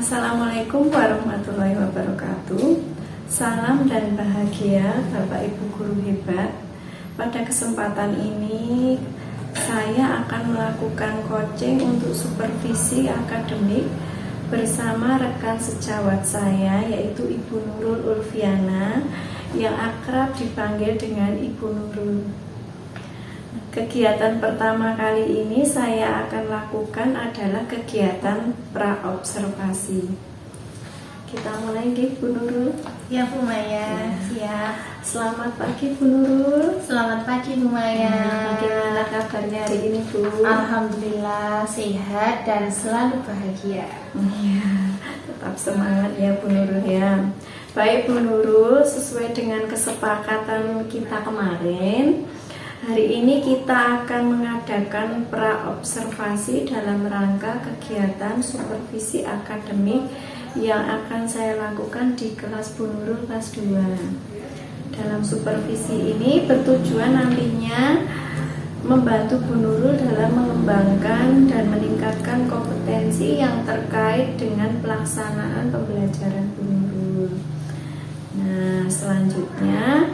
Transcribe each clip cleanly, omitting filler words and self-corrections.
Assalamualaikum warahmatullahi wabarakatuh. Salam dan bahagia Bapak Ibu guru hebat. Pada kesempatan ini saya akan melakukan coaching untuk supervisi akademik bersama rekan sejawat saya, yaitu Ibu Nurul Ulfiana yang akrab dipanggil dengan Ibu Nurul. Kegiatan pertama kali ini saya akan lakukan adalah kegiatan praobservasi. Kita mulai nggih, Bu Nurul. Ya, Bu Maya. Ya. Selamat pagi, Bu Nurul. Selamat pagi, Bu Maya. Bagaimana kabarnya hari ini, Bu? Alhamdulillah sehat dan selalu bahagia. Ya, tetap semangat ya, Bu Nurul ya. Baik, Bu Nurul, sesuai dengan kesepakatan kita kemarin, hari ini kita akan mengadakan praobservasi dalam rangka kegiatan supervisi akademik yang akan saya lakukan di kelas Bu Nurul kelas 2. Dalam supervisi ini bertujuan nantinya membantu Bu Nurul dalam mengembangkan dan meningkatkan kompetensi yang terkait dengan pelaksanaan pembelajaran Bu Nurul. Nah, selanjutnya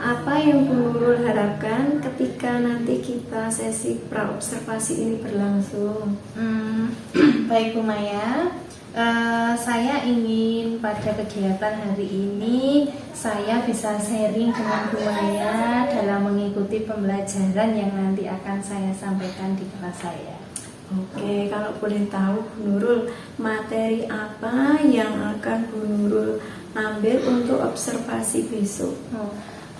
apa yang Bu Nurul harapkan ketika nanti kita sesi praobservasi ini berlangsung? Baik, Bu Maya. Saya ingin pada kegiatan hari ini saya bisa sharing dengan Bu Maya dalam mengikuti pembelajaran yang nanti akan saya sampaikan di kelas saya. Oke, kalau boleh tahu Bu Nurul, materi apa yang akan Bu Nurul ambil untuk observasi besok?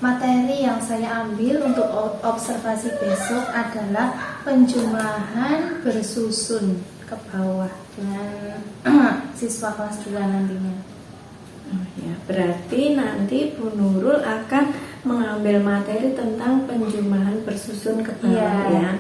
Materi yang saya ambil untuk observasi besok adalah penjumlahan bersusun ke bawah dengan siswa kelas 2 nantinya. Ya, berarti nanti Bu Nurul akan mengambil materi tentang penjumlahan bersusun ke bawah ya.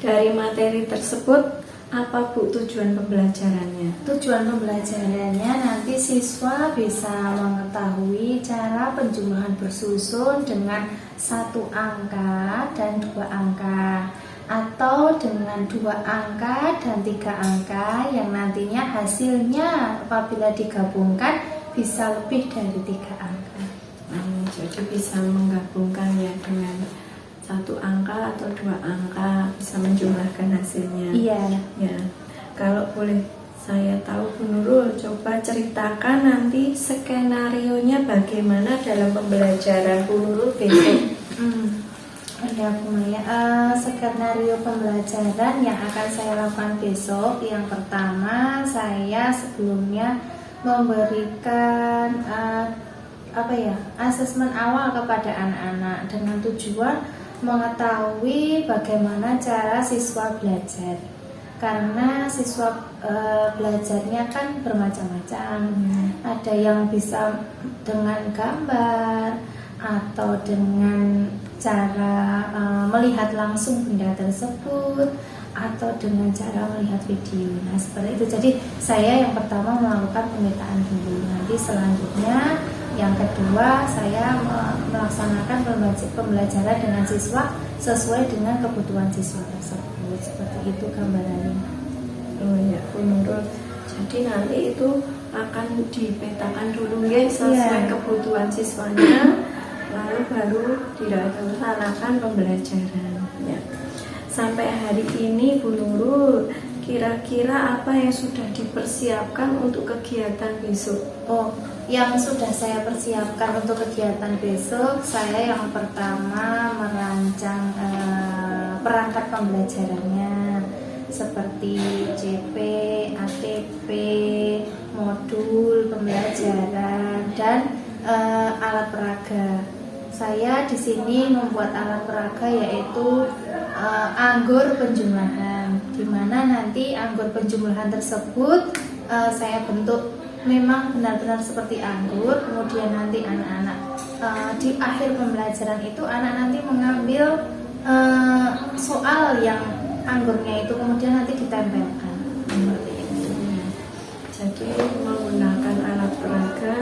Dari materi tersebut apa Bu tujuan pembelajarannya? Tujuan pembelajarannya nanti siswa bisa mengetahui cara penjumlahan bersusun dengan 1 angka dan 2 angka, atau dengan 2 angka dan 3 angka yang nantinya hasilnya apabila digabungkan bisa lebih dari 3 angka. Jadi bisa menggabungkan ya dengan 1 angka atau 2 angka, bisa menjumlahkan hasilnya. Iya. Ya. Kalau boleh saya tahu Bu Nurul, coba ceritakan nanti skenario-nya bagaimana dalam pembelajaran Bu Nurul besok. Ya, Bu Maya. Skenario pembelajaran yang akan saya lakukan besok, yang pertama saya sebelumnya memberikan asesmen awal kepada anak-anak dengan tujuan mengetahui bagaimana cara siswa belajar, karena siswa belajarnya kan bermacam-macam. Ada yang bisa dengan gambar atau dengan cara melihat langsung benda tersebut, atau dengan cara melihat video. Nah, seperti itu. Jadi saya yang pertama melakukan pemetaan dulu. Nanti selanjutnya yang kedua saya melaksanakan pembelajaran dengan siswa sesuai dengan kebutuhan siswa tersebut. Seperti itu gambarannya. Oh ya, Bu Nurul. Jadi nanti itu akan dipetakan dulu ya sesuai kebutuhan siswanya, lalu baru dilaksanakan pembelajaran. Ya. Sampai hari ini Bu Nurul, kira-kira apa yang sudah dipersiapkan untuk kegiatan besok? Yang sudah saya persiapkan untuk kegiatan besok, saya yang pertama merancang perangkat pembelajarannya seperti CP, ATP, modul pembelajaran, dan alat peraga. Saya di sini membuat alat peraga yaitu anggur penjumlahan, di mana nanti anggur penjumlahan tersebut saya bentuk memang benar-benar seperti anggur. Kemudian nanti anak-anak di akhir pembelajaran itu anak nanti mengambil soal yang anggurnya itu kemudian nanti ditempelkan seperti itu. Jadi menggunakan alat peraga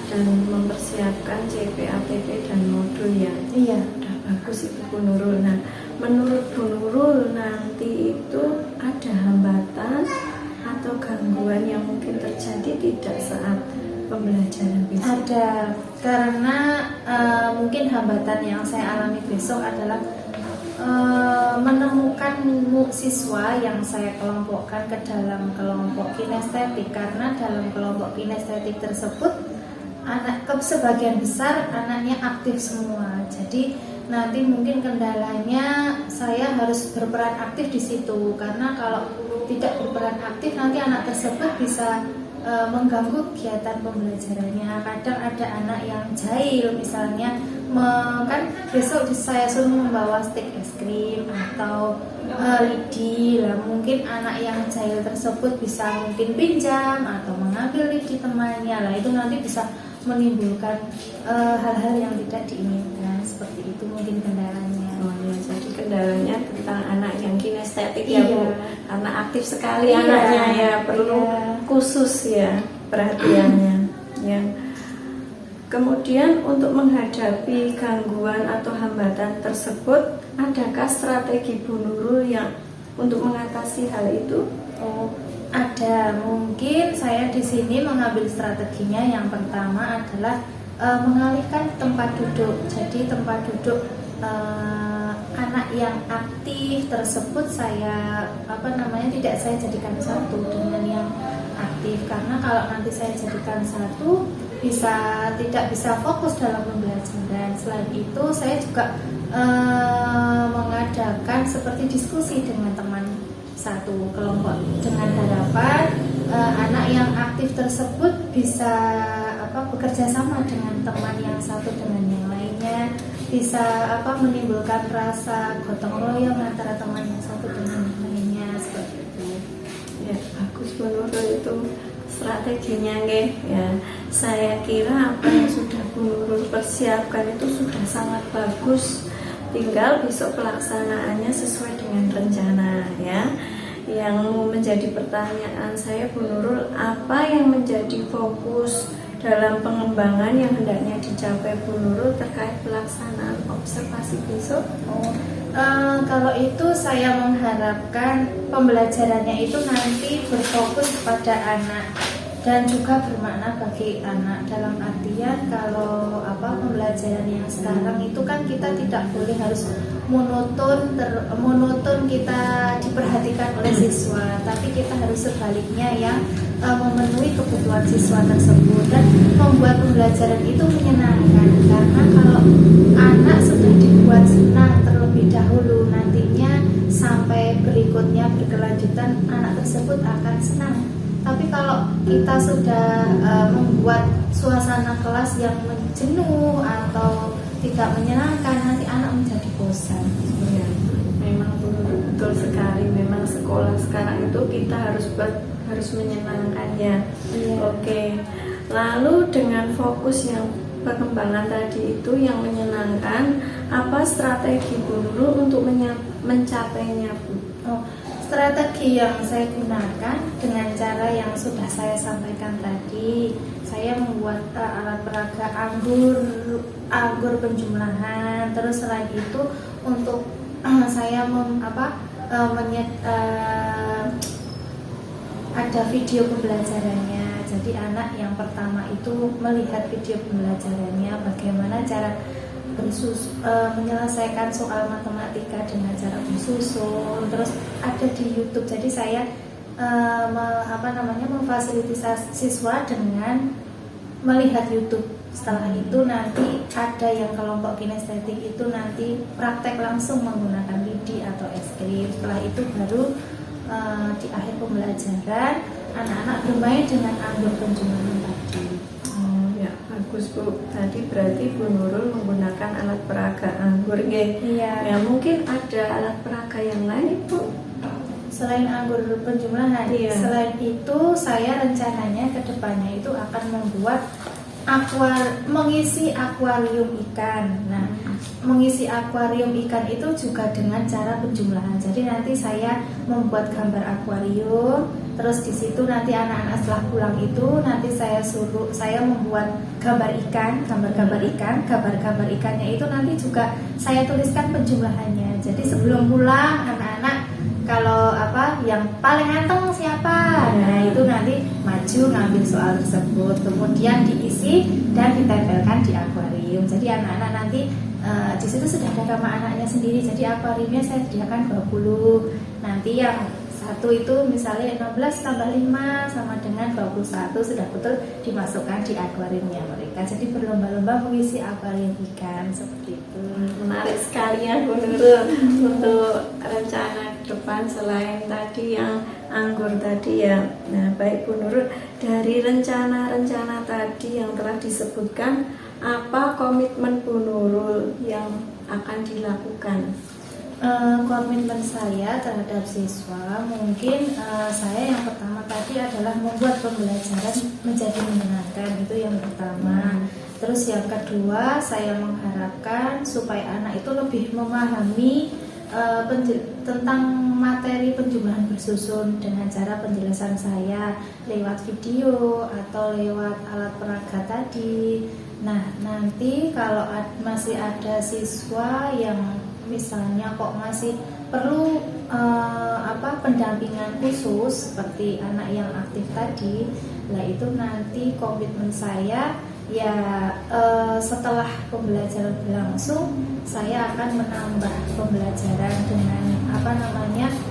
dan mempersiapkan CP, ATP dan modul ya. Iya, udah bagus itu Bu Nurul. Nah, menurut Bu Nurul nanti itu ada hambatan atau gangguan yang mungkin terjadi tidak saat pembelajaran besok? Ada, karena mungkin hambatan yang saya alami besok adalah menemukan siswa yang saya kelompokkan ke dalam kelompok kinestetik, karena dalam kelompok kinestetik tersebut sebagian besar anaknya aktif semua. Jadi nanti mungkin kendalanya saya harus berperan aktif di situ, karena kalau tidak berperan aktif nanti anak tersebut bisa mengganggu kegiatan pembelajarannya. Kadang ada anak yang jahil, misalnya kan besok saya suruh membawa stik es krim atau lidi lah, mungkin anak yang jahil tersebut bisa mungkin pinjam atau mengambil lidi temannya lah, itu nanti bisa menimbulkan hal-hal yang tidak diinginkan. Seperti itu mungkin kendalanya. Oh ya, jadi kendalanya tentang anak yang kinestetik Iya. ya Bu, karena aktif sekali Iya. anaknya ya, perlu Iya. khusus ya perhatiannya. Ya. Kemudian untuk menghadapi gangguan atau hambatan tersebut, adakah strategi Bu Nurul yang untuk mengatasi hal itu? Oh, ada. Mungkin saya di sini mengambil strateginya. Yang pertama adalah mengalihkan tempat duduk. Jadi tempat duduk anak yang aktif tersebut saya tidak saya jadikan satu dengan yang aktif, karena kalau nanti saya jadikan satu tidak bisa fokus dalam pembelajaran. Selain itu saya juga mengadakan seperti diskusi dengan teman satu kelompok, dengan harapan anak yang aktif tersebut bisa bekerja sama dengan teman yang satu dengan yang lainnya, bisa menimbulkan rasa gotong royong antara teman yang satu dengan yang lainnya, seperti itu. Ya, bagus Bu Nurul itu strateginya nggih. Ya, saya kira apa yang sudah Bu Nurul persiapkan itu sudah sangat bagus. Tinggal besok pelaksanaannya sesuai dengan rencana ya. Yang menjadi pertanyaan saya Bu Nurul, apa yang menjadi fokus dalam pengembangan yang hendaknya dicapai Bu Nurul terkait pelaksanaan observasi besok? Kalau itu saya mengharapkan pembelajarannya itu nanti berfokus kepada anak dan juga bermakna bagi anak. Dalam artian kalau pembelajaran yang sekarang itu kan kita tidak boleh harus monoton kita diperhatikan oleh siswa, tapi kita harus sebaliknya yang memenuhi kebutuhan siswa tersebut dan membuat pembelajaran itu menyenangkan. Karena kalau anak sudah dibuat senang terlebih dahulu, nantinya sampai berikutnya berkelanjutan anak tersebut akan senang. Tapi kalau kita sudah membuat suasana kelas yang jenuh atau tidak menyenangkan, nanti anak menjadi bosan. Ya, memang betul sekali. Memang sekolah sekarang itu kita harus menyenangkannya. Iya. Oke. Lalu dengan fokus yang perkembangan tadi itu yang menyenangkan, apa strategi Bu Nurul untuk mencapainya Bu? Strategi yang saya gunakan dengan cara yang sudah saya sampaikan tadi. Saya membuat alat peraga anggur penjumlahan. Terus selain itu untuk saya ada video pembelajarannya. Jadi anak yang pertama itu melihat video pembelajarannya, bagaimana cara menyelesaikan soal matematika dengan cara bersusun. Terus ada di YouTube. Jadi saya memfasilitasi siswa dengan melihat YouTube. Setelah itu nanti ada yang kelompok kinestetik itu nanti praktek langsung menggunakan lidi atau es krim. Setelah itu baru di akhir pembelajaran anak-anak bermain dengan anggur penjumlahan tadi. Ya, bagus Bu. Tadi berarti Bu Nurul menggunakan alat peraga anggur nggih. Iya. Ya, mungkin ada alat peraga yang lain Bu. Selain anggur penjumlahan, Iya. selain itu saya rencananya ke depannya itu akan membuat mengisi akuarium ikan. Nah, mengisi akuarium ikan itu juga dengan cara penjumlahan. Jadi nanti saya membuat gambar akuarium, terus di situ nanti anak-anak setelah pulang itu nanti saya membuat gambar ikannya itu nanti juga saya tuliskan penjumlahannya. Jadi sebelum pulang anak-anak kalau apa yang paling anteng siapa, nah itu nanti maju ngambil soal tersebut, kemudian diisi dan ditempelkan di akuarium. Jadi anak-anak nanti di situ sudah ada nama anaknya sendiri. Jadi akuariumnya saya sediakan 20. Nanti yang satu itu misalnya 16 tambah 5 sama dengan 21 sudah betul dimasukkan di akuariumnya mereka. Jadi berlomba-lomba mengisi akuarium ikan seperti itu. Menarik sekali ya Bu Nurul untuk rencana ke depan selain tadi yang anggur tadi ya. Nah baik Bu Nurul, dari rencana-rencana tadi yang telah disebutkan, apa komitmen Bu Nurul yang akan dilakukan? Komitmen saya terhadap siswa mungkin saya yang pertama tadi adalah membuat pembelajaran menjadi menyenangkan, itu yang pertama. Terus yang kedua saya mengharapkan supaya anak itu lebih memahami tentang materi penjumlahan bersusun dengan cara penjelasan saya lewat video atau lewat alat peraga tadi. Nah nanti kalau masih ada siswa yang misalnya kok masih perlu pendampingan khusus seperti anak yang aktif tadi, lah itu nanti komitmen saya ya setelah pembelajaran berlangsung saya akan menambah pembelajaran dengan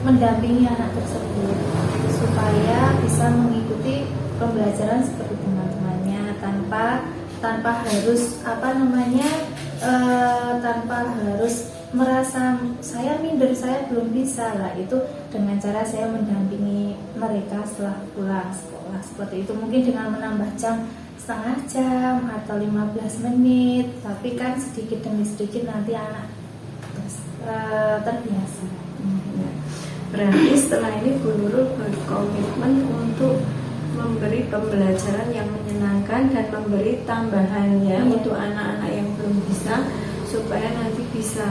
mendampingi anak tersebut supaya bisa mengikuti pembelajaran seperti teman-temannya tanpa harus tanpa harus merasa saya minder, saya belum bisa. Lah itu dengan cara saya mendampingi mereka setelah pulang sekolah seperti itu, mungkin dengan menambah jam, setengah jam atau 15 menit, tapi kan sedikit demi sedikit nanti anak terbiasa. Berarti setelah ini Bu Nurul berkomitmen untuk memberi pembelajaran yang menyenangkan dan memberi tambahannya untuk anak-anak yang belum bisa, supaya nanti bisa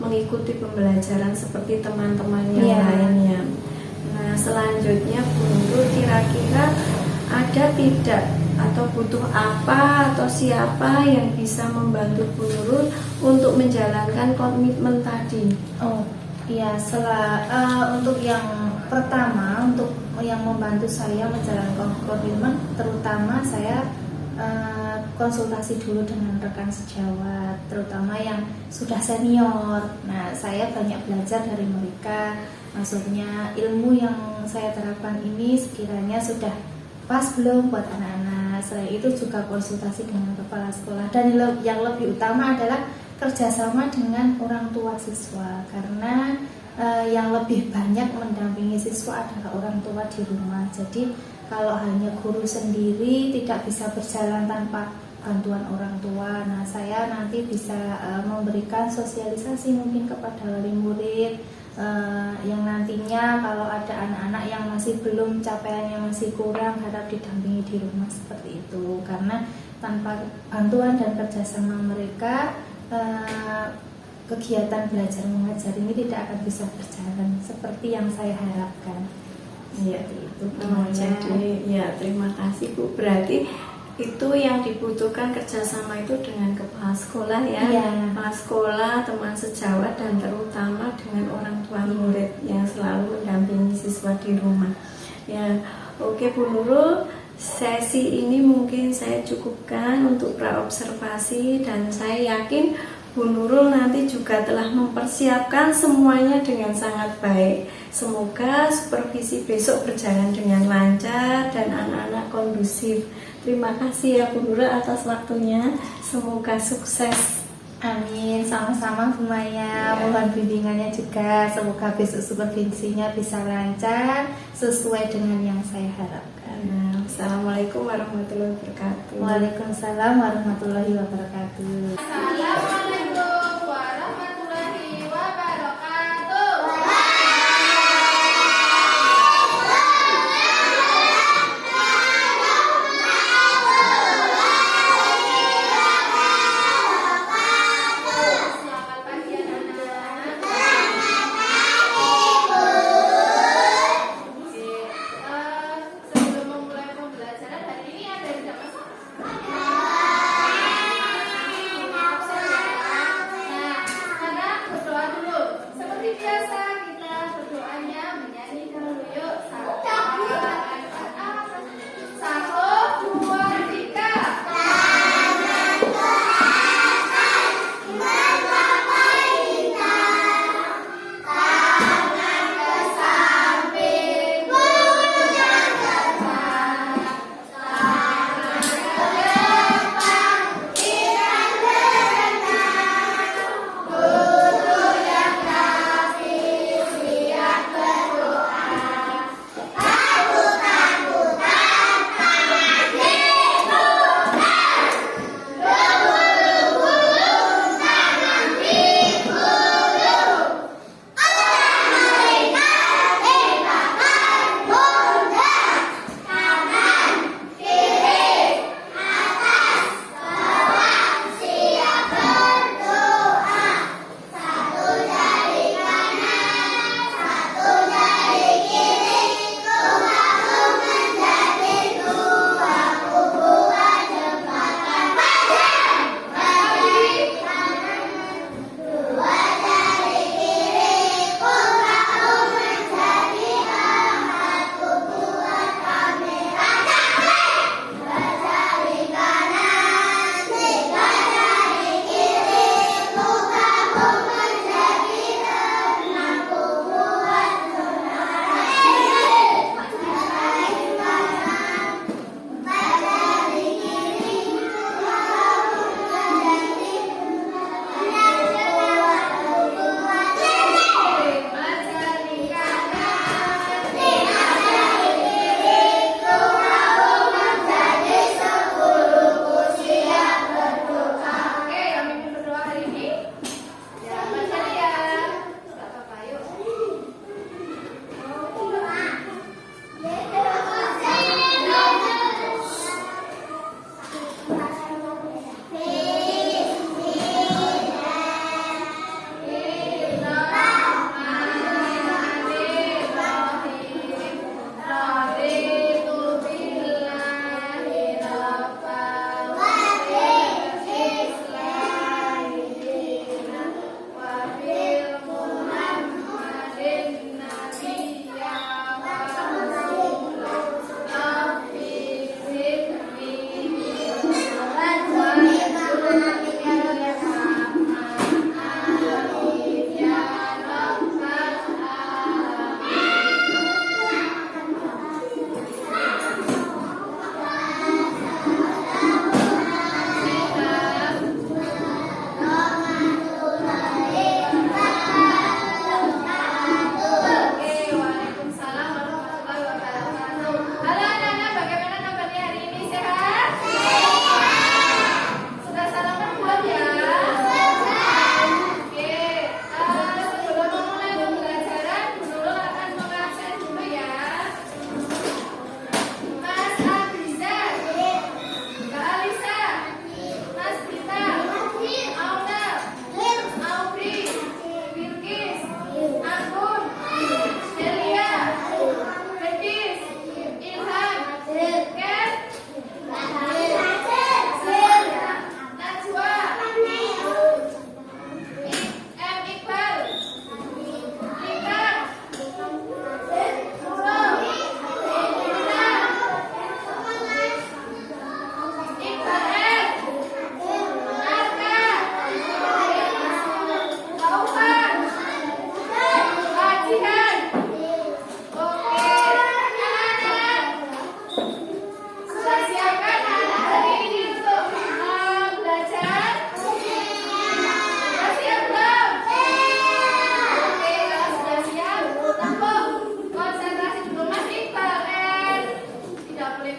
mengikuti pembelajaran seperti teman-teman yang lainnya. Nah selanjutnya Bu Nurul kira-kira ada tidak atau butuh apa atau siapa yang bisa membantu Bu Nurul untuk menjalankan komitmen tadi? Oh iya, untuk yang pertama, untuk yang membantu saya menjalankan komitmen, terutama saya konsultasi dulu dengan rekan sejawat, terutama yang sudah senior. Nah, saya banyak belajar dari mereka. Maksudnya ilmu yang saya terapkan ini sekiranya sudah pas belum buat anak-anak. Selain itu juga konsultasi dengan kepala sekolah, dan yang lebih utama adalah kerjasama dengan orang tua siswa, karena yang lebih banyak mendampingi siswa adalah orang tua di rumah. Jadi kalau hanya guru sendiri tidak bisa berjalan tanpa bantuan orang tua. Nah saya nanti bisa memberikan sosialisasi mungkin kepada wali murid yang nantinya kalau ada anak-anak yang masih belum, capaiannya masih kurang, harap didampingi di rumah seperti itu. Karena tanpa bantuan dan kerjasama mereka, kegiatan belajar mengajar ini tidak akan bisa berjalan seperti yang saya harapkan. Seperti itu. Jadi ya terima kasih Bu. Berarti itu yang dibutuhkan kerjasama itu dengan kepala sekolah ya, kepala sekolah, teman sejawat, dan terutama dengan orang tua murid yang selalu mendampingi siswa di rumah. Ya, oke Bu Nurul, sesi ini mungkin saya cukupkan untuk praobservasi, dan saya yakin Bu Nurul nanti juga telah mempersiapkan semuanya dengan sangat baik. Semoga supervisi besok berjalan dengan lancar dan anak-anak kondusif. Terima kasih ya Bu Nurul atas waktunya. Semoga sukses. Amin, sama-sama Bu Maya. Mohon bimbingannya juga. Semoga besok supervisinya bisa lancar sesuai dengan yang saya harapkan. Assalamualaikum warahmatullahi wabarakatuh. Waalaikumsalam warahmatullahi wabarakatuh. Assalamualaikum warahmatullahi wabarakatuh. Selamat pagi anak-anak. Sebelum memulai pembelajaran hari ini ada yang tidak masuk? Absen ya.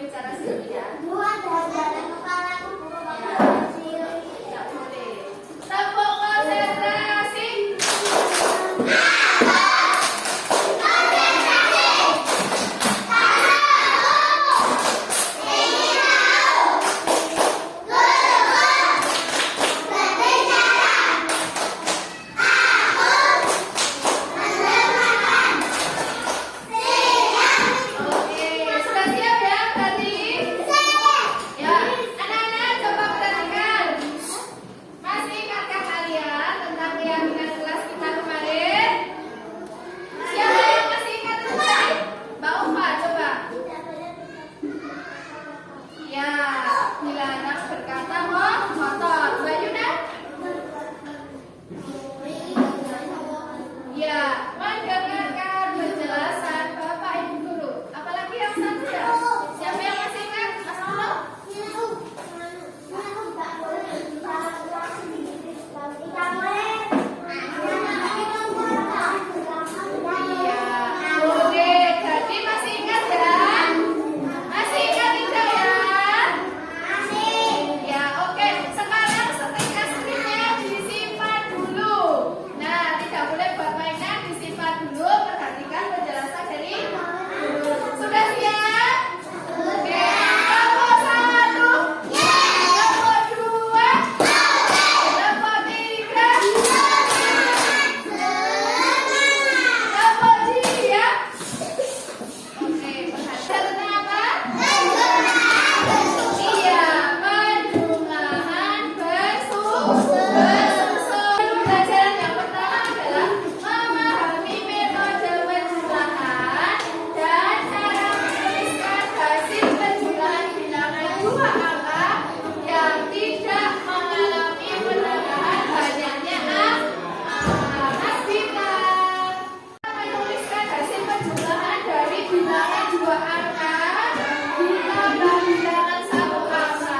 bicara sendiri ya. Tidak boleh. Tepuk konsentrasi. Oke, sudah siap ya tadi? Ya, anak-anak coba perhatikan. Masih ingatkah kalian tentang keyakinan kelas kita kemarin? Siapa yang masih ingat tadi? Mbak Ufa, coba. Ya, dilarang berkata kotor. Mbak Yuna? Ya, mendengarkan penjelasan Bapak Ibu Guru. Apalagi yang satu ya? Siapa yang masih ingat? Mas Nuno? Iya. Oke, jadi masih ingat ya? Masih ingat tidak ya? Ya, oke. Sekarang setrika setriknya disimpan dulu. Nah, tidak boleh buat mainan, disimpan dulu. Perhatikan penjelasan dari guru. Sudah siap? Oke. Kelompok 1. Kelompok 2. Kelompok 3. Kelompok 3. Oke, perhatikan tentang apa? Iya, penjumlahan bersusun. Pelajaran yang pertama adalah memahami metode penjumlahan dan cara menuliskan hasil penjumlahan bilangan dua angka yang tidak mengalami perubahan banyaknya angka. Mas Bima, menuliskan hasil penjumlahan dari bilangan dua angka ditambah bilangan satu angka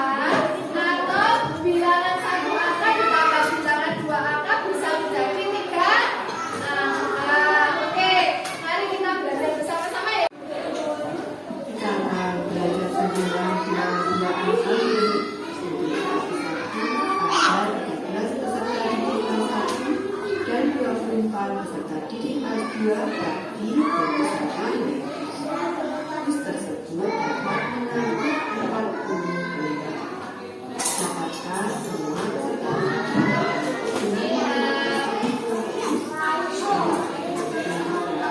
atau bilangan satu angka ditambah bilangan dua angka bisa menjadi tiga angka. Oke, mari kita belajar bersama-sama ya. Cara belajar penjumlahan bilangan dua angka ini ada 13 peserta didik kelas 1 dan 24 peserta didik kelas 2 bagi peserta ini. Kuis tersebut dapat mengangkut 40 benda. Dapatkan semua peserta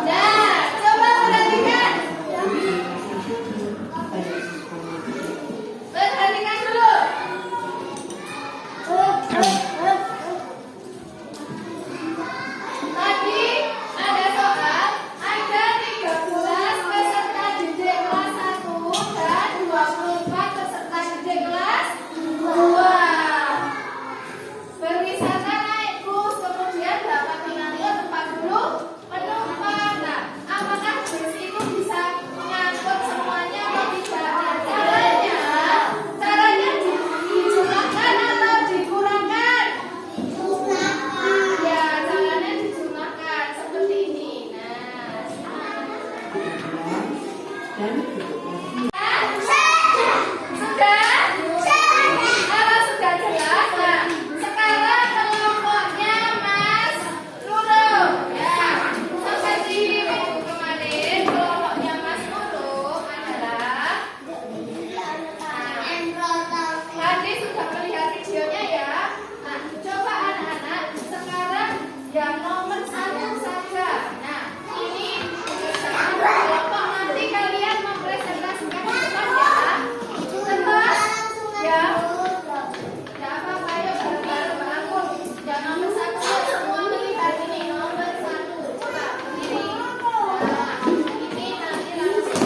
Nah, coba perhatikan. Perhatikan dulu. Tadi ada soal, ada 13 peserta didik kelas 1 dan 24 peserta didik kelas 2. Berwisata naik bus, kemudian dapat mengangkut 40 penumpang. Nah, apakah bus itu bisa mengangkut semuanya atau tidak? Nah, caranya dijumlahkan atau dikurangkan? Ya, caranya dijumlahkan seperti ini. Nah, dan berikutnya sudah? Kalau sudah jelas, nah sekarang kelompoknya Mas Nurul. Ya, seperti minggu kemarin kelompoknya Mas Nurul adalah tadi sudah melihat videonya ya. Nah, coba anak-anak sekarang yang nomor 1 saja. Nah, ini bersama kelompok nanti kalian mempresentasikan di depan ya. Terus ya. Ya apa-apa, ayo bareng-bareng Mbak Anggun. Yang nomor 1 semua melihat ini nomor 1. Coba berdiri. Nah, ini nanti langsung.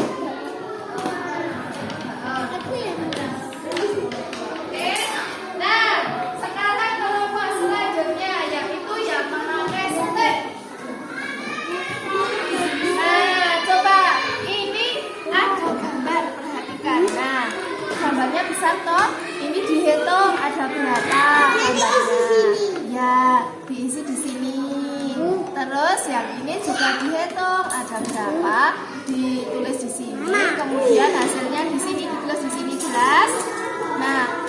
Oke. Nah, sekarang kelompok selanjutnya yaitu yang memakai setir. Nah, coba ini ada gambar, perhatikan. Nah, gambarnya besar toh. Ini dihitung ada berapa gambarnya. Ya, diisi di sini. Terus yang ini juga dihitung ada berapa, ditulis di sini. Kemudian hasilnya di sini.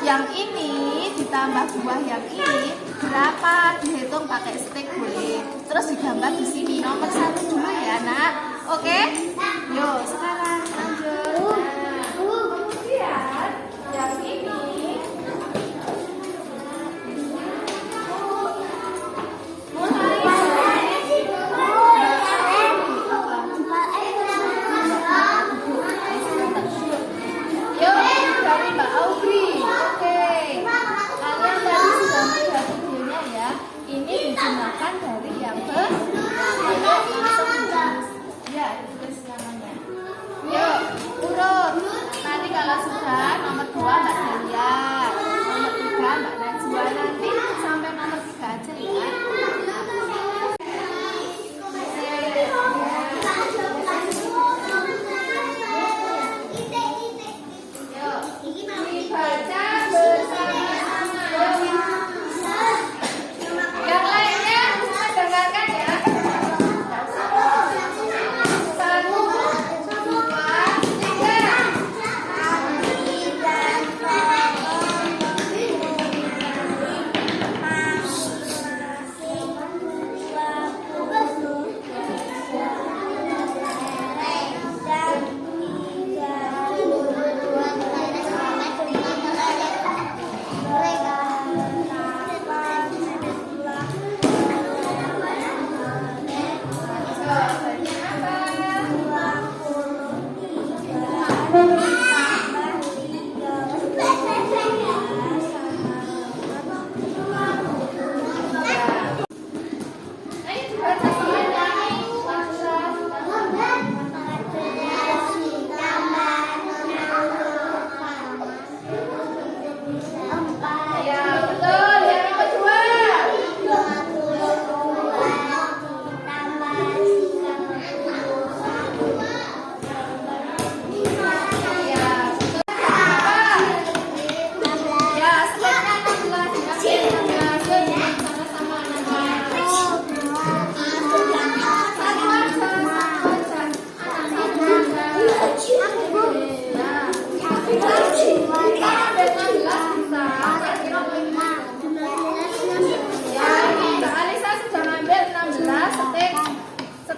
yang ini ditambah buah yang ini berapa? Dihitung pakai stick boleh. Terus digambar di sini nomor 1 dulu ya, Nak. Oke? Yuk, sekarang lanjut. Nah, kemudian yang ini dari Mbak Audrey. Oke. Kalian tadi sudah melihat videonya ya. Ini digunakan dari yang ke ya, tulis namanya. Yuk, urut. Nanti kalau sudah nomor 2 Mbak Delia, nomor 3 Mbak Najwa, nanti sampai nomor 3 aja ya. Dibaca bersama-sama. Yang lainnya dengarkan ya. 1, 2, 3.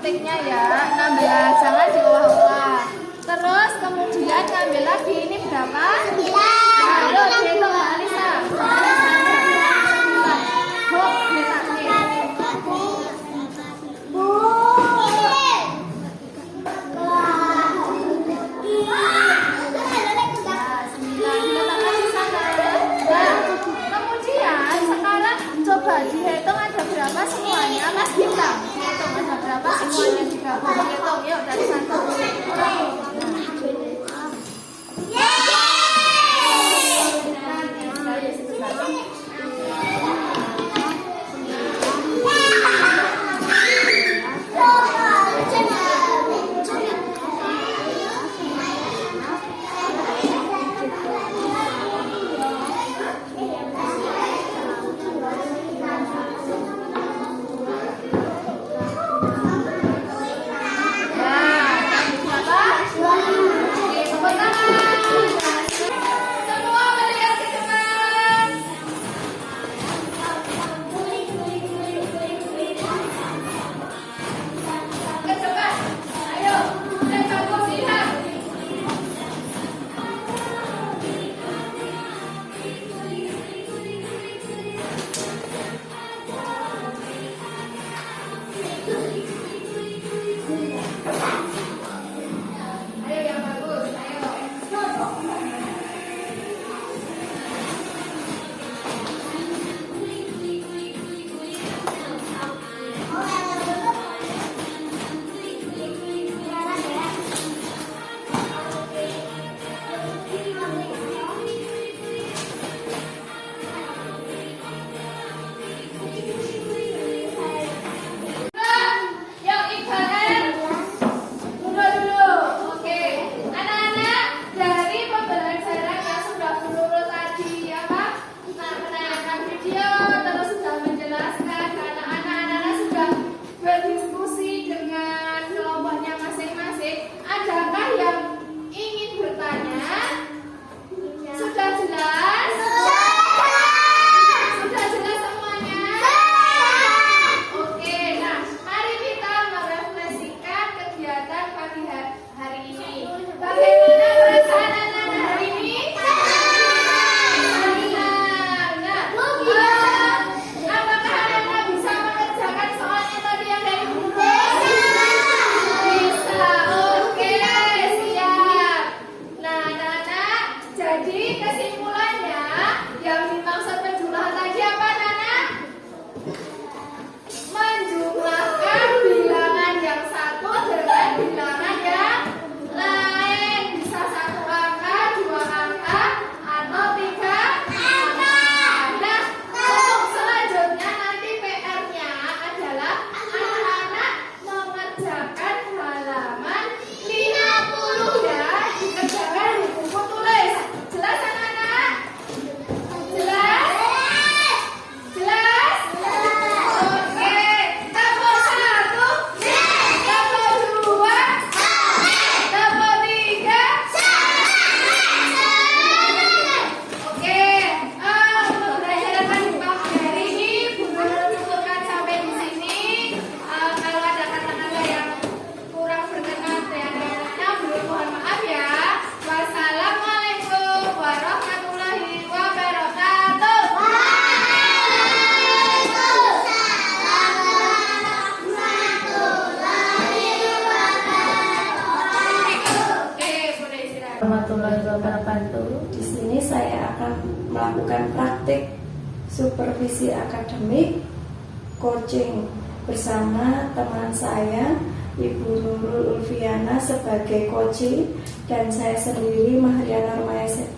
Stiknya ya 16, jangan diolah-olah. Terus kemudian ngambil lagi ini berapa? 9. Ayo dihitung Mbak Alisa. Kemudian sekarang coba dihitung ada berapa semuanya, Mas Bintang. Dihitung ada berapa semuanya digabung. Dihitung yuk dari 1. Jadi kesimpulannya yang dimaksud penjumlahan tadi apa, Nana? Menjumlahkan bilangan yang satu dengan bilangan yang lain. Bisa satu angka, dua angka, atau tiga angka. Nah, untuk selanjutnya nanti PR-nya adalah anak-anak mengerjakan halaman 50 ya. Dikerjakan di buku tulis. Jelas anak-anak? Jelas? Jelas? Oke. Tabel 1, tabel 2, tabel 3. Oke. Untuk pembelajaran pagi hari ini Bu Nurul cukupkan sampai di sini. Kalau ada kata-kata yang kurang berkenan dan lainnya, belum mohon maaf ya. Wassalamualaikum warahmatullahi wabarakatuh. Oke, boleh istirahat. Warahmatullahi wabarakatuh. Di sini saya akan melakukan praktik supervisi akademik coaching bersama teman saya Ibu Nurul Ulfiana sebagai coaching dan saya sendiri Mahriana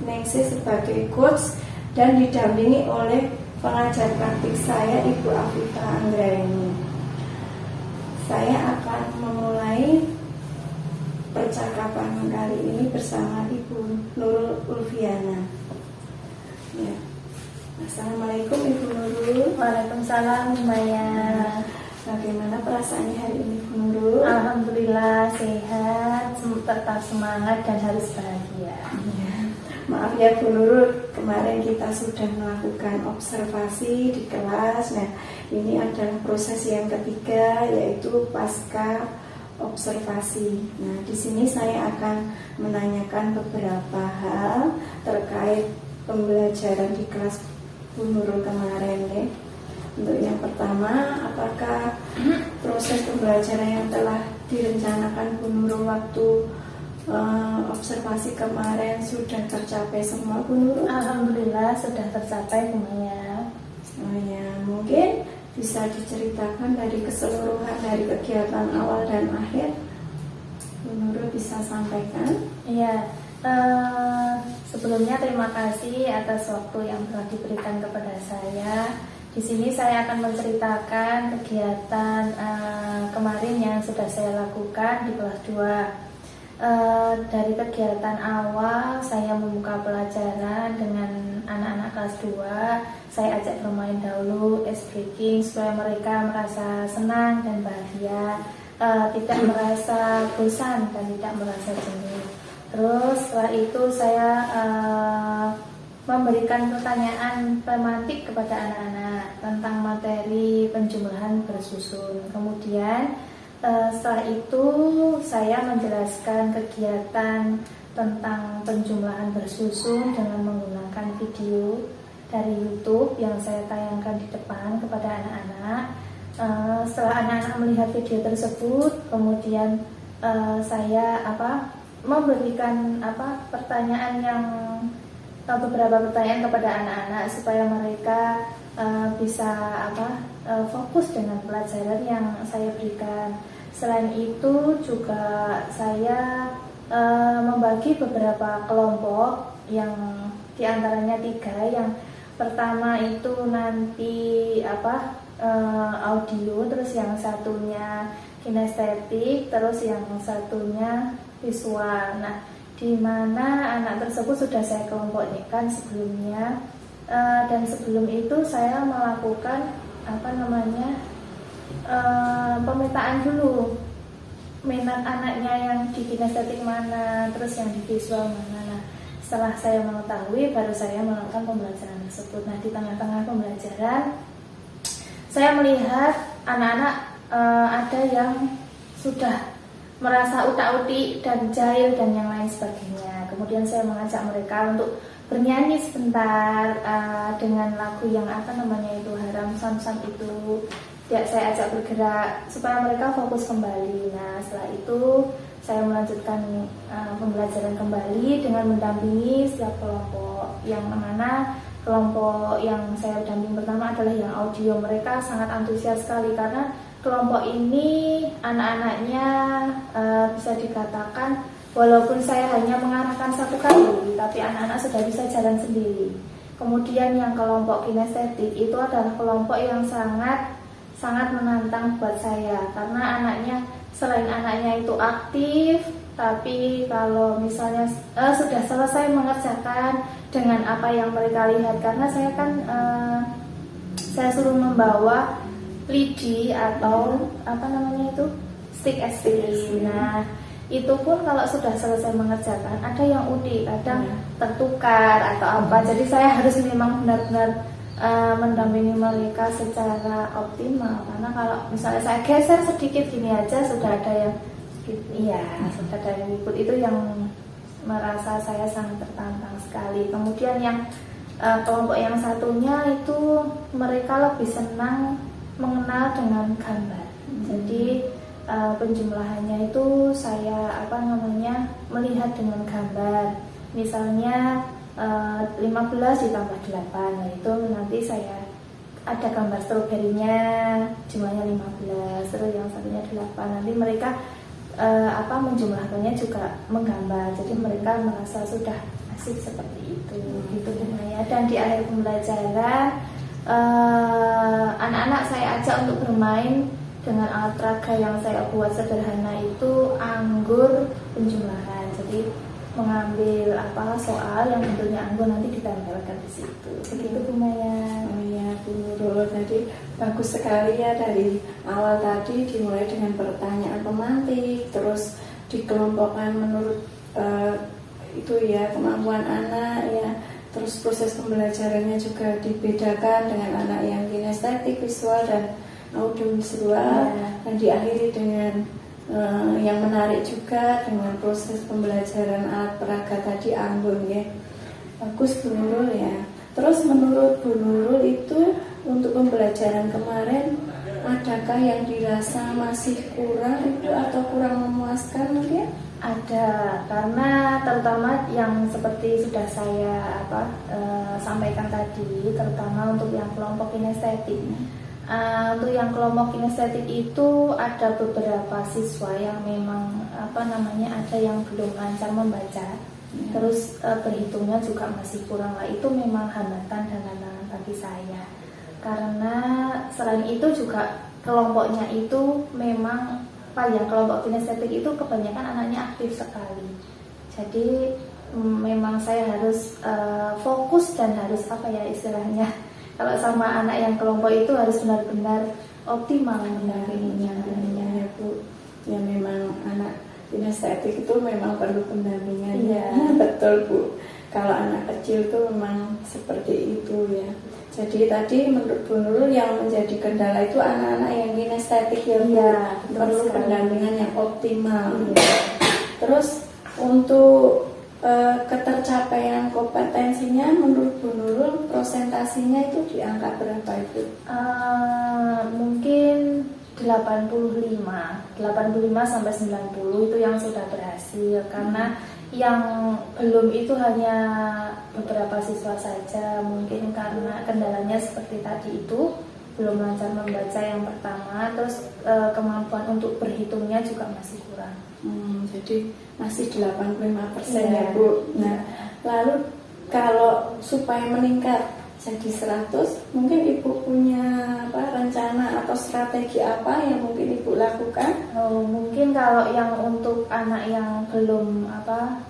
Ningsih sebagai coach dan didampingi oleh pengajar praktik saya Ibu Afifah Anggraini. Saya akan memulai percakapan kali ini bersama Ibu Nurul Ulfiana. Ya. Assalamualaikum Ibu Nurul. Waalaikumsalam Maya. Bagaimana perasaannya hari ini Bu Nurul? Alhamdulillah sehat, tetap semangat dan harus bahagia. Ya. Maaf ya Bu Nurul, kemarin kita sudah melakukan observasi di kelas. Nah, ini adalah proses yang ketiga yaitu pasca observasi. Nah, di sini saya akan menanyakan beberapa hal terkait pembelajaran di kelas Bu Nurul kemarin ya. Untuk yang pertama, apakah proses pembelajaran yang telah direncanakan Bu Nurul waktu observasi kemarin sudah tercapai semua Bu Nurul? Alhamdulillah sudah tercapai semuanya. Oh ya, mungkin bisa diceritakan dari keseluruhan dari kegiatan awal dan akhir. Bu Nurul bisa sampaikan? Iya. Sebelumnya terima kasih atas waktu yang telah diberikan kepada saya. Di sini saya akan menceritakan kegiatan kemarin yang sudah saya lakukan di kelas 2. Dari kegiatan awal saya membuka pelajaran dengan anak-anak kelas 2. Saya ajak bermain dahulu, ice breaking supaya mereka merasa senang dan bahagia, tidak merasa bosan dan tidak merasa jenuh. Terus setelah itu saya memberikan pertanyaan tematik kepada anak-anak tentang materi penjumlahan bersusun. Kemudian setelah itu saya menjelaskan kegiatan tentang penjumlahan bersusun dengan menggunakan video dari YouTube yang saya tayangkan di depan kepada anak-anak. Setelah anak-anak melihat video tersebut, kemudian saya memberikan pertanyaan yang beberapa pertanyaan kepada anak-anak supaya mereka bisa fokus dengan pelajaran yang saya berikan. Selain itu juga saya membagi beberapa kelompok yang diantaranya 3. Yang pertama itu nanti audio, terus yang satunya kinestetik, terus yang satunya visual. Nah, di mana anak tersebut sudah saya kelompokkan sebelumnya, dan sebelum itu saya melakukan pemetaan dulu minat anaknya yang di kinestetik mana, terus yang di visual mana. Nah, setelah saya mengetahui baru saya melakukan pembelajaran tersebut. Nah, di tengah-tengah pembelajaran saya melihat anak-anak ada yang sudah merasa utak-utik dan jahil dan yang lain sebagainya. Kemudian saya mengajak mereka untuk bernyanyi sebentar dengan lagu yang Haram Sam-Sam itu. Ya, saya ajak bergerak supaya mereka fokus kembali. Nah, setelah itu saya melanjutkan pembelajaran kembali dengan mendampingi setiap kelompok, yang mana kelompok yang saya dampingi pertama adalah yang audio. Mereka sangat antusias sekali karena kelompok ini anak-anaknya bisa dikatakan walaupun saya hanya mengarahkan satu kali, tapi anak-anak sudah bisa jalan sendiri. Kemudian yang kelompok kinestetik itu adalah kelompok yang sangat menantang buat saya karena anaknya, selain anaknya itu aktif, tapi kalau misalnya sudah selesai mengerjakan dengan apa yang mereka lihat, karena saya kan saya suruh membawa lidi atau apa namanya itu stick SD. Nah itu pun kalau sudah selesai mengerjakan ada yang udik, kadang tertukar atau apa, jadi saya harus memang benar-benar mendampingi mereka secara optimal, karena kalau misalnya saya geser sedikit gini aja sudah ada yang sudah ada yang ikut. Itu yang merasa saya sangat tertantang sekali. Kemudian yang kelompok yang satunya itu mereka lebih senang mengenal dengan gambar. Jadi penjumlahannya itu saya melihat dengan gambar. Misalnya 15 ditambah 8, nah itu nanti saya ada gambar stroberinya jumlahnya 15, terus yang satunya 8. Nanti mereka menjumlahkannya juga menggambar, jadi mereka merasa sudah asik seperti itu gitu ya. Dan di akhir pembelajaran anak-anak saya ajak untuk bermain dengan alat peraga yang saya buat sederhana, itu anggur penjumlahan. Jadi mengambil soal yang bentuknya anggur nanti ditempelkan di situ. Begitu Bu Maya. Oh iya Bu Nurul, tadi bagus sekali ya, dari awal tadi dimulai dengan pertanyaan pemantik, terus dikelompokkan menurut itu ya kemampuan anak ya, terus proses pembelajarannya juga dibedakan dengan anak yang kinestetik, visual dan audiovisual dan diakhiri dengan yang menarik juga dengan proses pembelajaran alat peraga tadi anggun ya. Bagus Bu Nurul ya. Terus menurut Bu Nurul itu untuk pembelajaran kemarin adakah yang dirasa masih kurang itu atau kurang memuaskan mungkin? Ada, karena terutama yang seperti sudah saya sampaikan tadi, terutama untuk yang kelompok kinestetik. Untuk yang kelompok kinestetik itu ada beberapa siswa yang memang ada yang belum lancar membaca, terus berhitungnya juga masih kurang lah. Itu memang hambatan dan tantangan bagi saya, karena selain itu juga kelompoknya itu memang kelompok kinestetik itu kebanyakan anaknya aktif sekali. Jadi memang saya harus fokus dan harus istilahnya, kalau sama anak yang kelompok itu harus benar-benar optimal mendampinginya ya Bu. Ya memang anak kinestetik itu memang perlu pendampingan. Iya. Betul Bu. Kalau anak kecil itu memang seperti itu ya. Jadi tadi menurut Bu Nurul yang menjadi kendala itu anak-anak yang kinestetik ya Bu. Iya, Perlu sekali. pendampingan yang optimal. Iya. Terus untuk ketercapaian kompetensinya menurut Bu Nurul prosentasinya itu di angka berapa itu? Mungkin 85 sampai 90 itu yang sudah berhasil, karena yang belum itu hanya beberapa siswa saja. Mungkin karena kendalanya seperti tadi itu, belum lancar membaca yang pertama, terus kemampuan untuk berhitungnya juga masih kurang. Jadi masih 85% Iya. ya Bu. Nah, lalu kalau supaya meningkat jadi 100, mungkin Ibu punya rencana atau strategi apa yang mungkin Ibu lakukan? Mungkin kalau yang untuk anak yang belum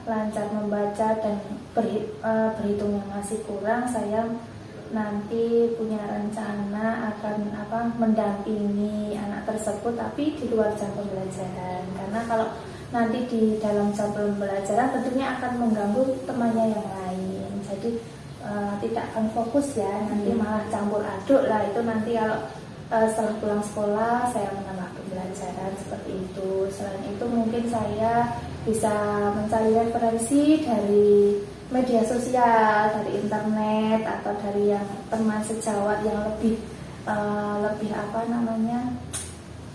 lancar membaca dan berhitungnya masih kurang, saya nanti punya rencana akan mendampingi anak tersebut tapi di luar jam pembelajaran, karena kalau nanti di dalam jam pembelajaran tentunya akan mengganggu temannya yang lain, jadi tidak akan fokus ya, nanti malah campur aduk lah. Itu nanti kalau setelah pulang sekolah saya menambah pembelajaran seperti itu. Selain itu mungkin saya bisa mencari referensi dari media sosial, dari internet, atau dari yang teman sejawat yang lebih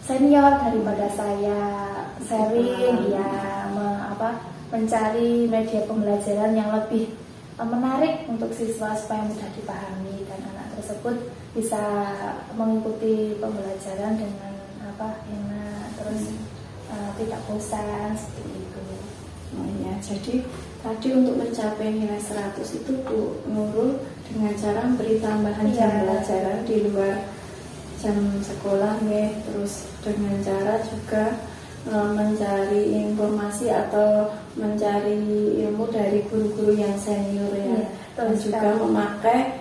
senior daripada saya sharing ya mencari media pembelajaran yang lebih menarik untuk siswa supaya mudah dipahami dan anak tersebut bisa mengikuti pembelajaran dengan enak terus tidak bosan seperti itu. Oh ya, jadi tadi untuk mencapai nilai 100 itu Bu Nurul dengan cara beri tambahan jam pelajaran di luar jam sekolah ya, terus dengan cara juga mencari informasi atau mencari ilmu dari guru-guru yang senior ya, dan juga memakai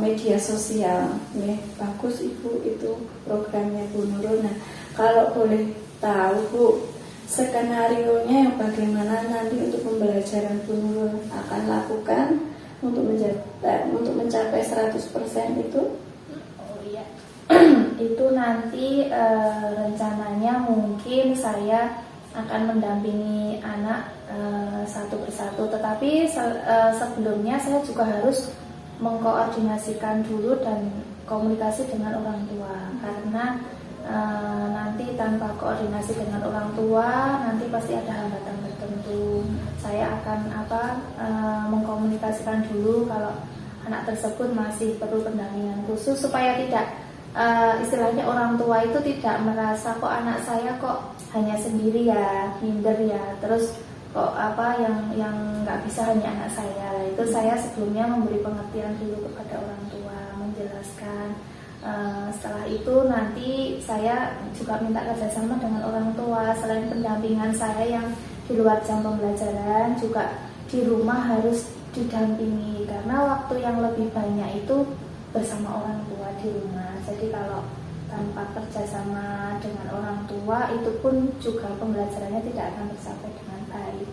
media sosial ya. Bagus Ibu itu programnya Bu Nurul. Nah, kalau boleh tahu Bu, skenario-nya yang bagaimana nanti untuk pembelajaran Bu Nurul akan lakukan untuk mencapai 100% itu? Oh iya. Itu nanti rencananya mungkin saya akan mendampingi anak satu persatu, tetapi sebelumnya saya juga harus mengkoordinasikan dulu dan komunikasi dengan orang tua, karena nanti tanpa koordinasi dengan orang tua nanti pasti ada hambatan tertentu. Saya akan mengkomunikasikan dulu kalau anak tersebut masih perlu pendampingan khusus supaya tidak istilahnya orang tua itu tidak merasa kok anak saya kok hanya sendiri ya, minder ya, terus kok yang nggak bisa hanya anak saya. Itu saya sebelumnya memberi pengertian dulu kepada orang tua, menjelaskan. Setelah itu nanti saya juga minta kerjasama dengan orang tua. Selain pendampingan saya yang di luar jam pembelajaran, juga di rumah harus didampingi, karena waktu yang lebih banyak itu bersama orang tua di rumah. Jadi kalau tanpa kerjasama dengan orang tua itu pun juga pembelajarannya tidak akan tercapai dengan baik.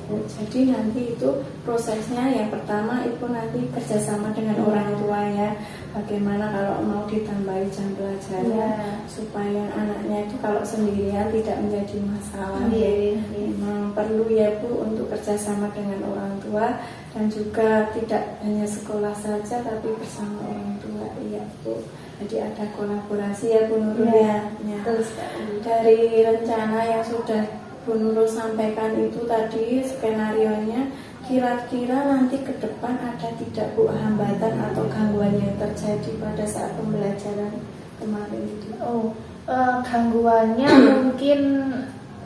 Jadi nanti itu prosesnya yang pertama itu nanti kerjasama dengan orang tua ya. Bagaimana kalau mau ditambahi jam pelajaran supaya anaknya itu kalau sendirian tidak menjadi masalah. Memang perlu ya Bu untuk kerjasama dengan orang tua dan juga tidak hanya sekolah saja tapi bersama orang tua ya Bu. Jadi ada kolaborasi ya Bu Nurul ya. Dari rencana yang sudah Bu Nurul sampaikan itu tadi skenarionya, kira-kira nanti ke depan ada tidak Bu hambatan atau gangguan yang terjadi pada saat pembelajaran kemarin itu? Gangguannya mungkin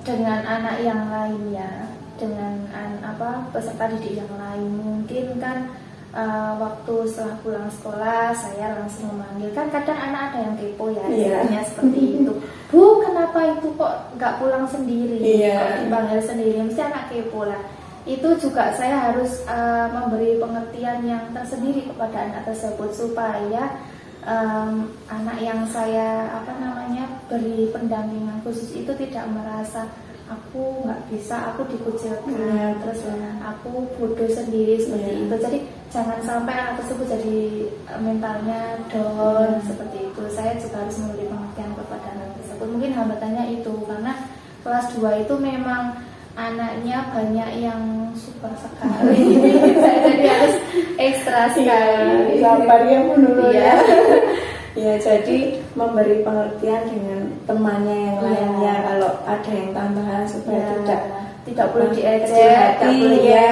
dengan anak yang lain ya, dengan peserta didik yang lain. Mungkin kan waktu setelah pulang sekolah saya langsung memanggil, kan kadang anak ada yang kepo ya, istilahnya seperti itu. Bu, kenapa itu kok nggak pulang sendiri? Kok dipanggil sendiri? Mesti anak kepo lah. Itu juga saya harus memberi pengertian yang tersendiri kepada anak tersebut supaya anak yang saya beri pendampingan khusus itu tidak merasa aku nggak bisa, aku dikucilkan, terus aku bodoh sendiri seperti itu. Jadi jangan sampai anak tersebut jadi mentalnya down seperti itu. Saya juga harus memberi pengertian kepada anak tersebut. Mungkin hambatannya itu karena kelas 2 itu memang anaknya banyak yang super sekali. Saya jadi harus ekstra sekali. Sabarnya menurut ya. Ya, jadi memberi pengertian dengan temannya yang lainnya kalau ada yang tambahan supaya tidak perlu diejek, tidak boleh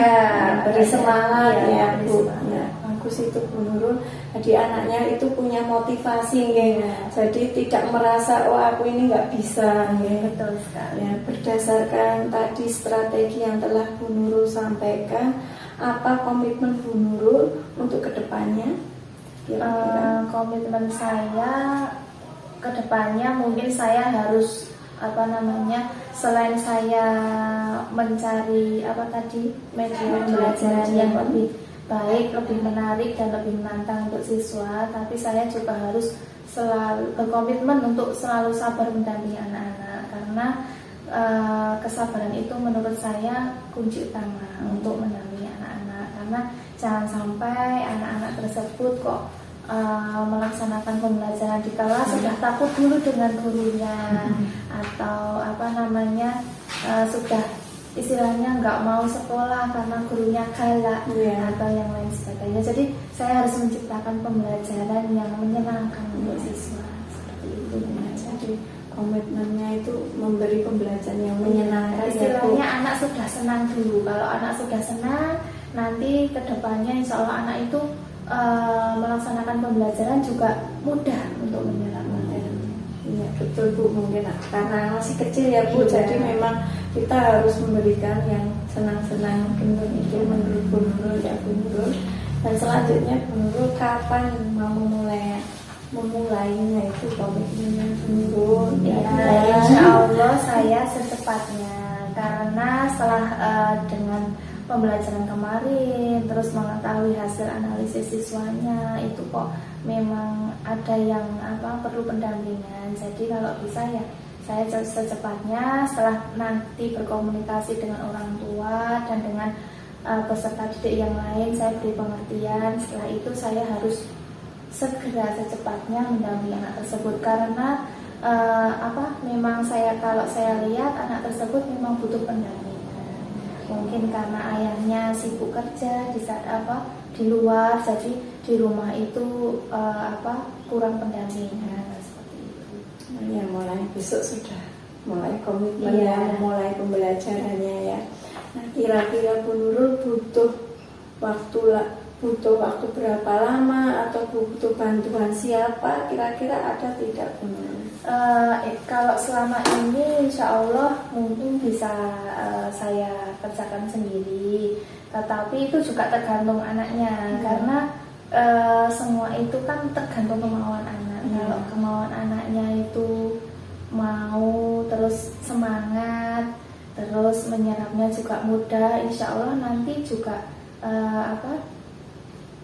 beri semangat ya Bu. Semangat. Ya, bagus itu Bu Nurul. Jadi anaknya itu punya motivasi jadi tidak merasa aku ini nggak bisa Betul sekali. Ya, berdasarkan tadi strategi yang telah Bu Nurul sampaikan, apa komitmen Bu Nurul untuk kedepannya? Komitmen saya kedepannya mungkin saya harus selain saya mencari media pembelajaran yang lebih baik, lebih menarik dan lebih menantang untuk siswa, tapi saya juga harus selalu berkomitmen untuk selalu sabar mendampingi anak-anak, karena kesabaran itu menurut saya kunci utama untuk mendampingi anak-anak. Karena jangan sampai anak-anak tersebut kok melaksanakan pembelajaran di kelas sudah takut dulu dengan gurunya, atau sudah istilahnya nggak mau sekolah karena gurunya galak atau yang lain sebagainya. Jadi saya harus menciptakan pembelajaran yang menyenangkan untuk siswa. itu. Jadi komitmennya itu memberi pembelajaran yang menyenangkan ya Bu. Istilahnya anak sudah senang dulu. Kalau anak sudah senang, nanti kedepannya insya Allah anak itu melaksanakan pembelajaran juga mudah untuk menyerap materi. Iya betul Bu, mungkin karena masih kecil ya Bu, Iya. jadi memang kita harus memberikan yang senang-senang dulu itu menurut Bu Nurul ya Bu Nurul. Dan selanjutnya Bu Nurul kapan mau memulainya itu komitmennya Bu Nurul? Ya, insya Allah saya secepatnya, karena setelah dengan pembelajaran kemarin terus mengetahui hasil analisis siswanya itu kok memang ada yang perlu pendampingan. Jadi kalau bisa ya saya secepatnya setelah nanti berkomunikasi dengan orang tua dan dengan peserta didik yang lain, saya beri pengertian. Setelah itu saya harus segera secepatnya mendampingi anak tersebut, karena memang kalau saya lihat anak tersebut memang butuh pendampingan. Mungkin karena ayahnya sibuk kerja di saat di luar, jadi di rumah itu kurang pendampingan seperti itu. Ya mulai besok sudah mulai komitmen Iya. ya, mulai pembelajarannya ya. Nah kira-kira Bu Nurul butuh waktu berapa lama atau butuh bantuan siapa? Kira-kira ada tidak Bu Nurul? Kalau selama ini insya Allah mungkin bisa saya kerjakan sendiri, tetapi itu juga tergantung anaknya, karena semua itu kan tergantung kemauan anak. Kalau kemauan anaknya itu mau, terus semangat, terus menyerapnya juga mudah, insya Allah nanti juga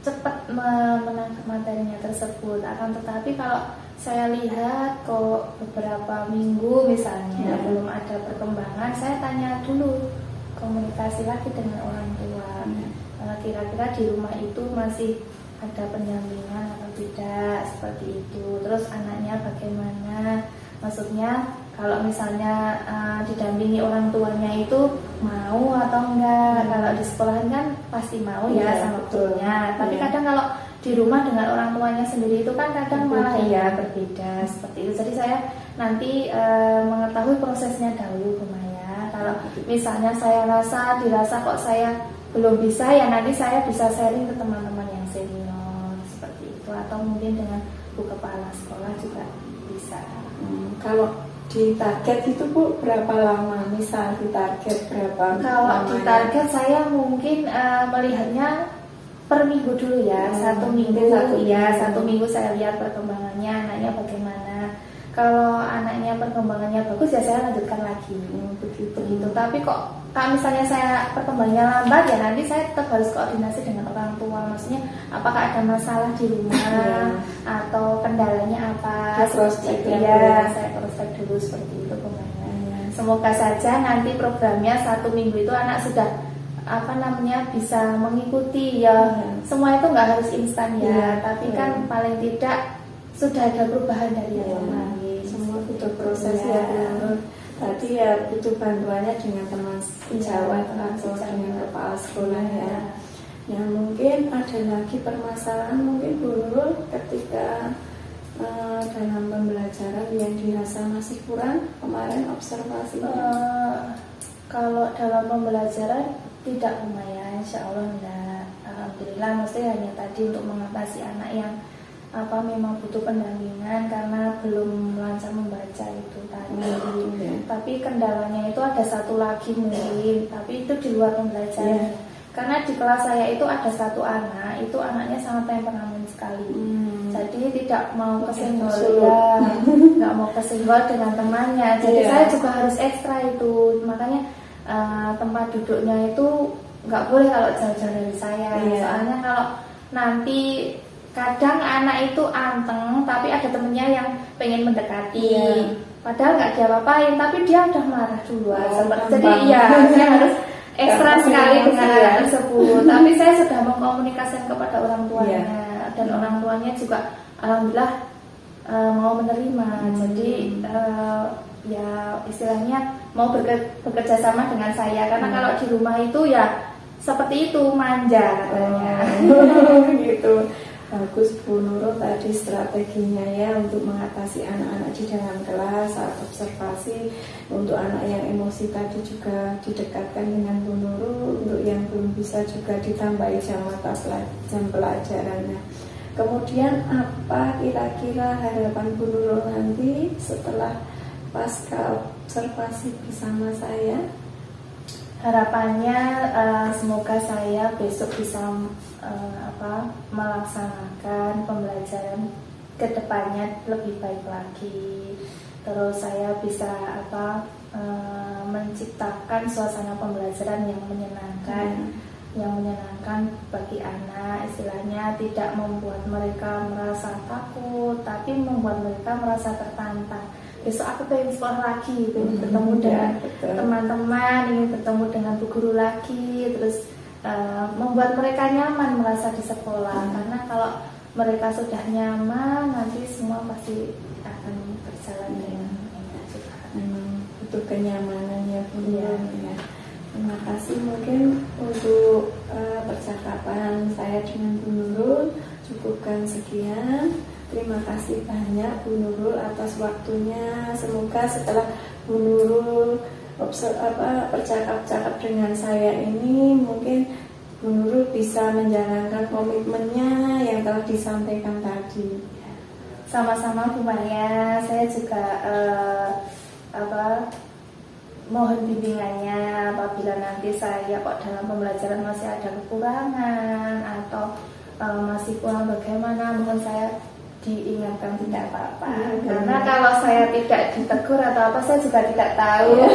cepat menangkap materinya tersebut. Akan tetapi kalau saya lihat kok beberapa minggu misalnya belum ada perkembangan, saya tanya dulu, komunikasi lagi dengan orang tua. Kira-kira di rumah itu masih ada pendampingan atau tidak, seperti itu. Terus anaknya bagaimana? Maksudnya kalau misalnya didampingi orang tuanya itu mau atau enggak. Kalau di sekolah kan pasti mau ya sama gurunya. Tapi kadang kalau di rumah dengan orang tuanya sendiri itu kan kadang malah berbeda seperti itu. Jadi saya nanti mengetahui prosesnya dahulu Bu Maya. Kalau misalnya saya dirasa kok saya belum bisa, ya nanti saya bisa sharing ke teman-teman yang senior seperti itu, atau mungkin dengan Bu Kepala Sekolah juga bisa. Kalau di target itu Bu berapa lama? Misal di target berapa? Kalau di target saya mungkin melihatnya per minggu dulu ya, satu minggu saya lihat perkembangannya anaknya bagaimana. Kalau anaknya perkembangannya bagus ya saya lanjutkan lagi begitu. Tapi kok kalau misalnya saya perkembangannya lambat ya nanti saya tetap harus koordinasi dengan orang tua. Maksudnya apakah ada masalah di rumah atau kendalanya apa? Cross-check saya cross-check dulu seperti itu pembangunan. Semoga saja nanti programnya 1 minggu itu anak sudah bisa mengikuti ya. Semua itu nggak harus instan ya, tapi kan paling tidak sudah ada perubahan dari yang kemarin. Semua butuh proses ya Bu. Tadi ya butuh bantuannya dengan teman sejawat atau dengan kepala sekolah ya. Ya mungkin ada lagi permasalahan mungkin Bu Nurul ketika dalam pembelajaran yang dirasa masih kurang kemarin observasinya. Kalau dalam pembelajaran tidak lumayan, insya Allah enggak. Alhamdulillah, mesti hanya tadi untuk mengatasi anak yang memang butuh pendampingan karena belum lancar membaca itu tadi. Tapi kendalanya itu ada satu lagi mungkin, tapi itu di luar pembelajaran. Karena di kelas saya itu ada satu anak, itu anaknya sangat temperamen sekali. Jadi tidak mau kesenggol ya, nggak mau kesenggol dengan temannya. Jadi saya juga harus ekstra itu, makanya tempat duduknya itu nggak boleh kalau jauh-jauh dari saya. Soalnya kalau nanti kadang anak itu anteng, tapi ada temennya yang pengen mendekati, padahal nggak dia apain, tapi dia udah marah duluan. Jadi saya harus ekstra sekali dengan anak tersebut. Tapi saya sudah mengkomunikasikan kepada orang tuanya, dan orang tuanya juga alhamdulillah mau menerima. Jadi istilahnya mau bekerja sama dengan saya, karena kalau di rumah itu ya seperti itu manja katanya. Gitu. bagus Bu Nurul tadi strateginya ya untuk mengatasi anak-anak di dalam kelas saat observasi. Untuk anak yang emosi tadi juga didekatkan dengan Bu Nurul, untuk yang belum bisa juga ditambahi jam pelajarannya. Kemudian apa kira-kira harapan Bu Nurul nanti setelah pasca observasi bersama saya? Harapannya semoga saya besok bisa melaksanakan pembelajaran kedepannya lebih baik lagi. Terus saya bisa menciptakan suasana pembelajaran yang menyenangkan bagi anak, istilahnya tidak membuat mereka merasa takut, tapi membuat mereka merasa tertantang. Besok aku pengen sekolah lagi, pengen bertemu dengan teman-teman, ingin bertemu dengan bu guru lagi, terus membuat mereka nyaman merasa di sekolah. Karena kalau mereka sudah nyaman, nanti semua pasti akan berjalan dengan enak juga. Butuh kenyamanan ya Bu Nurul ya. Terima kasih mungkin untuk percakapan saya dengan Bu Nurul cukupkan sekian. Terima kasih banyak Bu Nurul atas waktunya. Semoga setelah Bu Nurul bercakap-cakap dengan saya ini, mungkin Bu Nurul bisa menjalankan komitmennya yang telah disampaikan tadi. Sama-sama Bu Maya, saya juga mohon bimbingannya apabila nanti saya kok dalam pembelajaran masih ada kekurangan atau masih kurang bagaimana, mohon saya diingatkan tidak apa-apa. Karena kalau saya tidak ditegur atau apa, saya juga tidak tahu.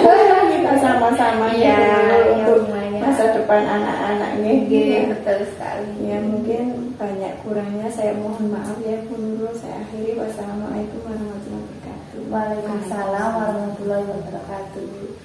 Kita sama-sama untuk masa depan anak-anak ini. Betul sekali. Ya mungkin banyak kurangnya, saya mohon maaf ya Bu Nurul. Saya akhiri. Wassalamualaikum warahmatullahi wabarakatuh. Waalaikumsalam warahmatullahi wabarakatuh.